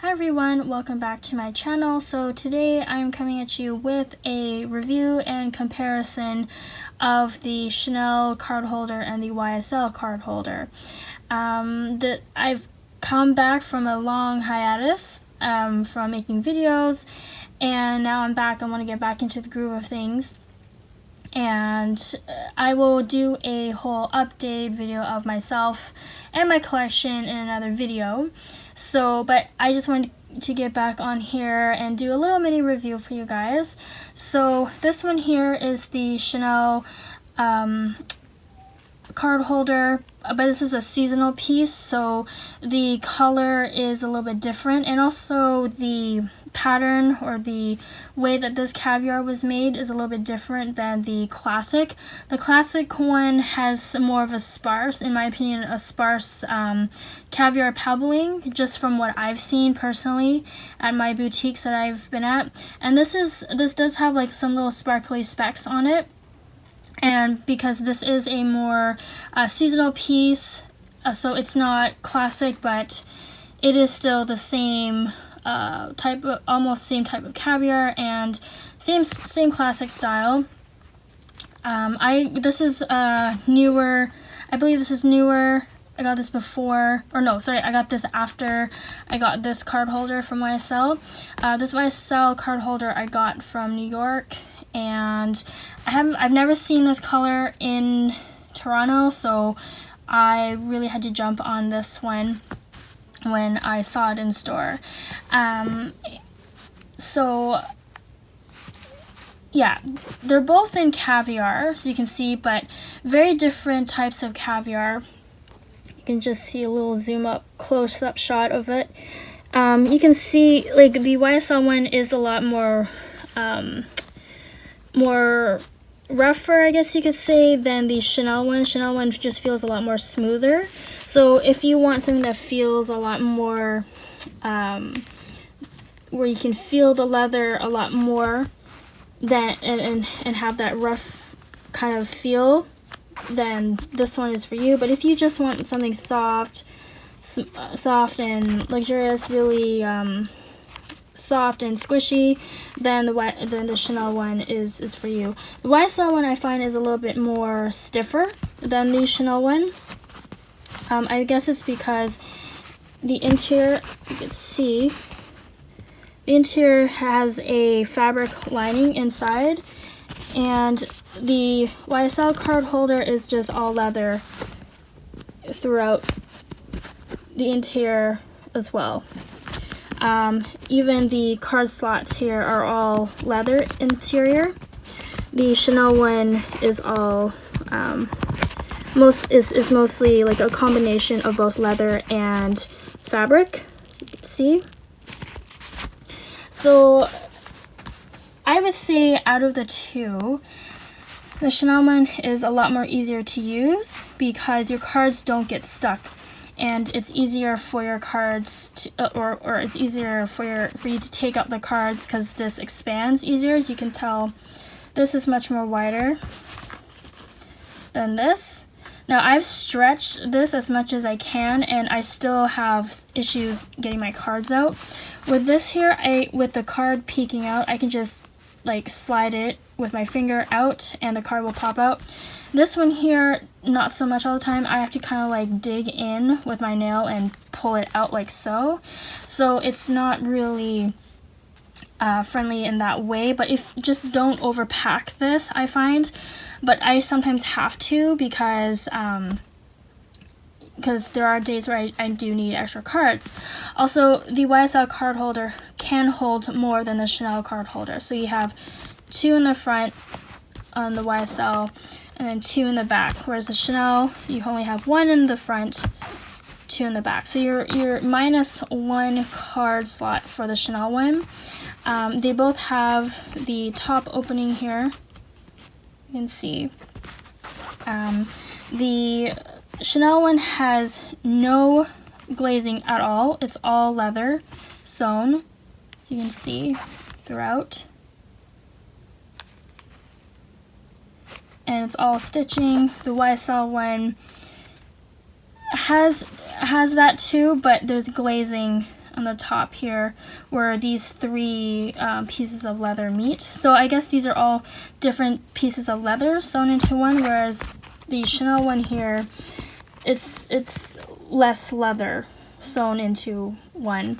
Hi everyone, welcome back to my channel. So today I'm coming at you with a review and comparison of the Chanel card holder and the YSL card holder. I've come back from a long hiatus from making videos, and now I'm back. I want to get back into the groove of things, and I will do a whole update video of myself and my collection in another video. But I just wanted to get back on here and do a little mini review for you guys. So this one here is the Chanel card holder, but this is a seasonal piece, so the color is a little bit different, and also the pattern or the way that this caviar was made is a little bit different than the classic. The classic one has more of a sparse, in my opinion, a sparse caviar pebbling, just from what I've seen personally at my boutiques that I've been at. And this does have like some little sparkly specks on it. And because this is a more seasonal piece, so it's not classic, but it is still the same almost same type of caviar and same classic style. This is newer. I believe this is newer. I got this before, or no, sorry, I got this after I got this card holder from YSL. This YSL card holder I got from New York, and I've never seen this color in Toronto, so I really had to jump on this one when I saw it in store. So yeah, they're both in caviar, so you can see, but very different types of caviar. You can just see a little zoom up, close up shot of it. You can see like the YSL one is a lot more rougher, I guess you could say, than the Chanel one. Chanel one just feels a lot more smoother. So if you want something that feels a lot more, where you can feel the leather a lot more, and have that rough kind of feel, then this one is for you. But if you just want something soft and luxurious, really soft and squishy, then the Chanel one is for you. The YSL one I find is a little bit more stiffer than the Chanel one. I guess it's because the interior, you can see, the interior has a fabric lining inside, and the YSL card holder is just all leather throughout the interior as well. Even the card slots here are all leather interior. The Chanel one is all mostly like a combination of both leather and fabric, as you can see. So I would say out of the two, the Chanel one is a lot more easier to use because your cards don't get stuck, and it's easier for your cards to, or it's easier for you to take out the cards because this expands easier. As you can tell, this is much more wider than this. Now I've stretched this as much as I can, and I still have issues getting my cards out. With this here, with the card peeking out, I can just like slide it with my finger out and the card will pop out. This one here, not so much all the time. I have to kind of like dig in with my nail and pull it out like so. So it's not really friendly in that way, but just don't overpack this, I find. But I sometimes have to because there are days where I do need extra cards. Also, the YSL card holder can hold more than the Chanel card holder. So you have 2 in the front on the YSL and then 2 in the back. Whereas the Chanel, you only have 1 in the front, 2 in the back. So you're minus 1 card slot for the Chanel one. They both have the top opening here. You can see. The Chanel one has no glazing at all. It's all leather sewn, so you can see throughout. And it's all stitching. The YSL one has that too, but there's glazing on the top here where these three pieces of leather meet. So I guess these are all different pieces of leather sewn into one, whereas the Chanel one here, it's less leather sewn into one.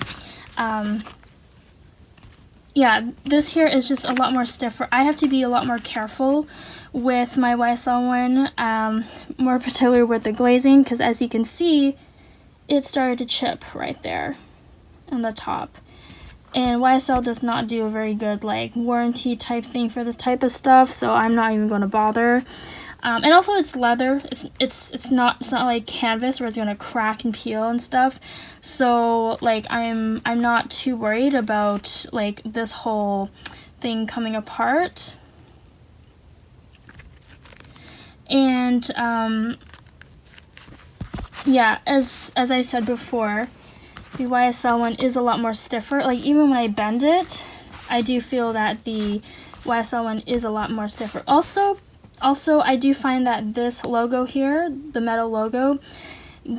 Yeah, this here is just a lot more stiffer. I have to be a lot more careful with my YSL one, more particularly with the glazing, because as you can see, it started to chip right there on the top. And YSL does not do a very good like warranty type thing for this type of stuff, so I'm not even going to bother. And also it's leather. It's not like canvas where it's gonna crack and peel and stuff. So like I'm not too worried about like this whole thing coming apart. And yeah, as I said before, the YSL one is a lot more stiffer. Like even when I bend it, I do feel that the YSL one is a lot more stiffer. Also, I do find that this logo here, the metal logo,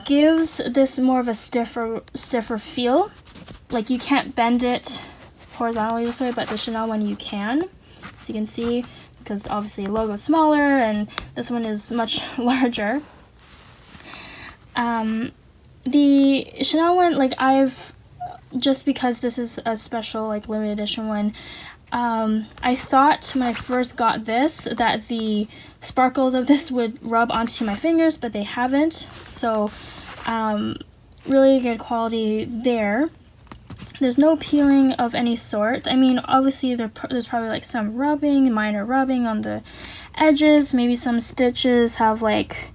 gives this more of a stiffer feel. Like you can't bend it horizontally this way, but the Chanel one you can. As you can see, because obviously the logo is smaller and this one is much larger. The Chanel one, like just because this is a special like limited edition one, I thought when I first got this that the sparkles of this would rub onto my fingers, but they haven't. So really good quality there. There's no peeling of any sort. I mean, obviously there's probably like some rubbing, minor rubbing on the edges. Maybe some stitches have like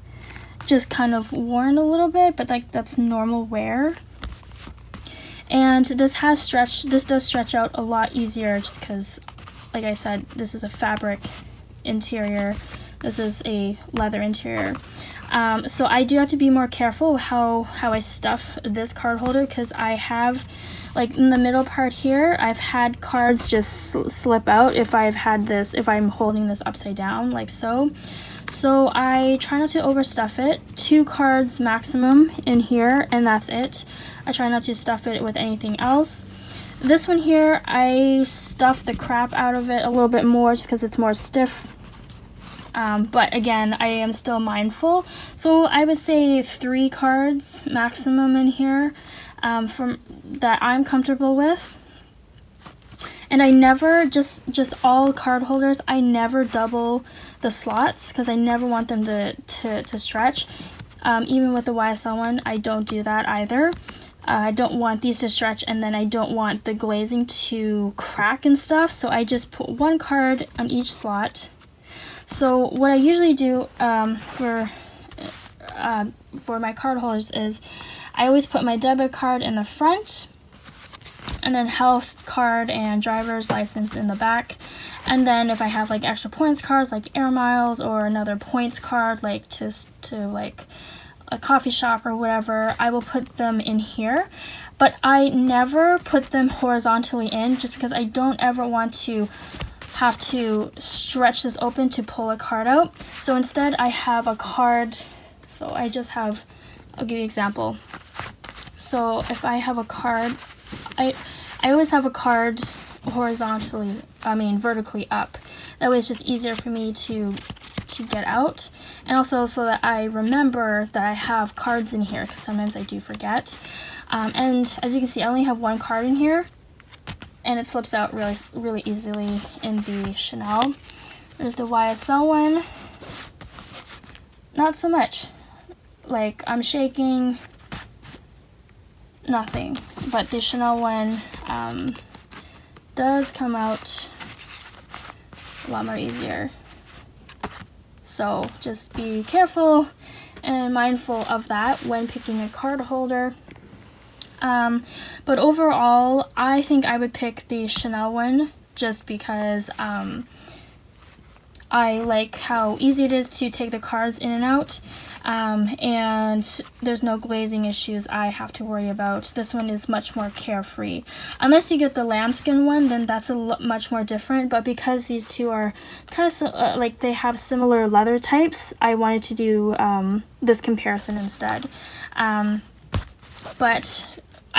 just kind of worn a little bit, but like that's normal wear. And this does stretch out a lot easier just because, like I said, this is a fabric interior. This is a leather interior. So I do have to be more careful how I stuff this card holder, because I have, like in the middle part here, I've had cards just slip out if I'm holding this upside down like so. So I try not to overstuff it. 2 cards maximum in here, and that's it. I try not to stuff it with anything else. This one here, I stuff the crap out of it a little bit more just because it's more stiff. But again, I am still mindful. So I would say 3 cards maximum in here that I'm comfortable with. And I never, just all card holders, I never double the slots because I never want them to stretch. Even with the YSL one, I don't do that either. I don't want these to stretch, and then I don't want the glazing to crack and stuff, so I just put 1 card on each slot. So what I usually do for my card holders is I always put my debit card in the front, and then health card and driver's license in the back. And then if I have like extra points cards like air miles or another points card like to like a coffee shop or whatever, I will put them in here. But I never put them horizontally in just because I don't ever want to have to stretch this open to pull a card out. So instead I have a card, so I'll give you an example. So if I have a card, I always have a card vertically up. That way it's just easier for me to get out, and also so that I remember that I have cards in here, because sometimes I do forget. And as you can see, I only have 1 card in here, and it slips out really, really easily in the Chanel. There's the YSL one. Not so much. Like, I'm shaking, nothing. But the Chanel one does come out a lot more easier. So just be careful and mindful of that when picking a card holder. But overall, I think I would pick the Chanel one just because I like how easy it is to take the cards in and out, and there's no glazing issues I have to worry about. This one is much more carefree. Unless you get the lambskin one, then that's much more different, but because these two are kind of like they have similar leather types, I wanted to do this comparison instead. But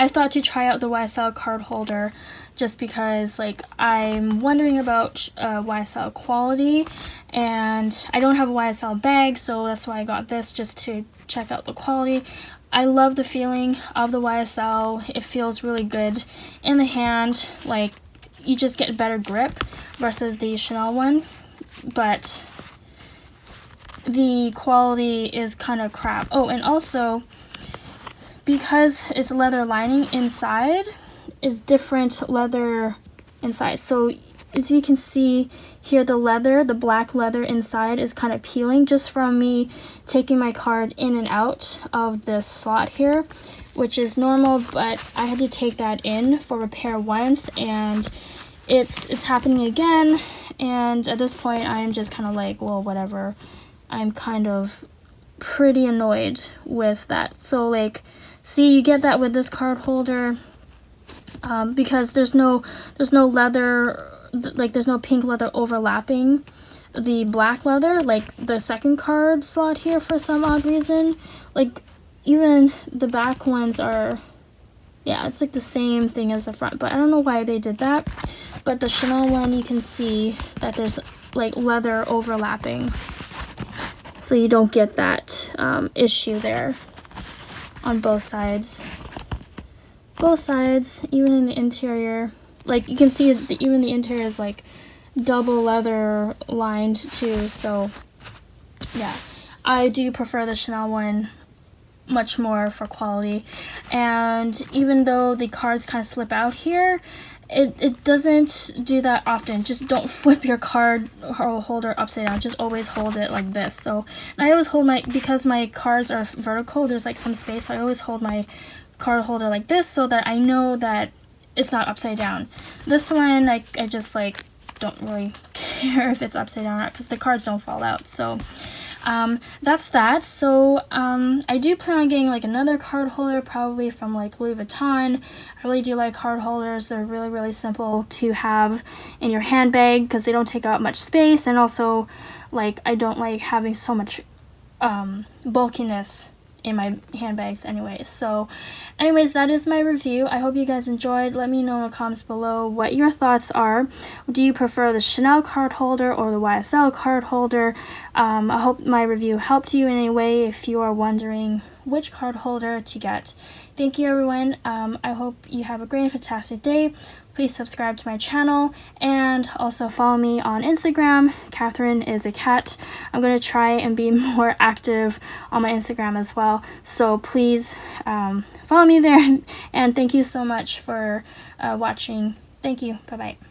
I thought to try out the YSL card holder just because like I'm wondering about YSL quality, and I don't have a YSL bag, so that's why I got this, just to check out the quality. I love the feeling of the YSL. It feels really good in the hand, like you just get better grip versus the Chanel one, but the quality is kind of crap. Oh, and also because it's leather lining inside, is different leather inside. So as you can see here, the leather, the black leather inside is kind of peeling just from me taking my card in and out of this slot here, which is normal, but I had to take that in for repair once, and it's happening again. And at this point I'm just kind of like, well, whatever. I'm kind of pretty annoyed with that. So like, see, you get that with this card holder, because there's no leather, like there's no pink leather overlapping the black leather, like the second card slot here for some odd reason. Like even the back ones are, yeah, it's like the same thing as the front, but I don't know why they did that. But the Chanel one, you can see that there's like leather overlapping, so you don't get that issue there on both sides. Both sides, even in the interior, like you can see that even the interior is like double leather lined too. So yeah, I do prefer the Chanel one much more for quality. And even though the cards kind of slip out here, it doesn't do that often. Just don't flip your card holder upside down. Just always hold it like this. So, and I always hold my, because my cards are vertical, there's like some space, so I always hold my card holder like this so that I know that it's not upside down. This one, I just like don't really care if it's upside down or not, because the cards don't fall out. So that's that. So I do plan on getting like another card holder, probably from like Louis Vuitton. I really do like card holders. They're really simple to have in your handbag because they don't take up much space, and also like I don't like having so much bulkiness in my handbags anyway. So anyways, that is my review. I hope you guys enjoyed. Let me know in the comments below what your thoughts are. Do you prefer the Chanel card holder or the YSL card holder? I hope my review helped you in any way if you are wondering which card holder to get. Thank you, everyone. I hope you have a great and fantastic day. Please subscribe to my channel, and also follow me on Instagram, katherineisakat. I'm going to try and be more active on my Instagram as well, so please follow me there, and thank you so much for watching. Thank you. Bye-bye.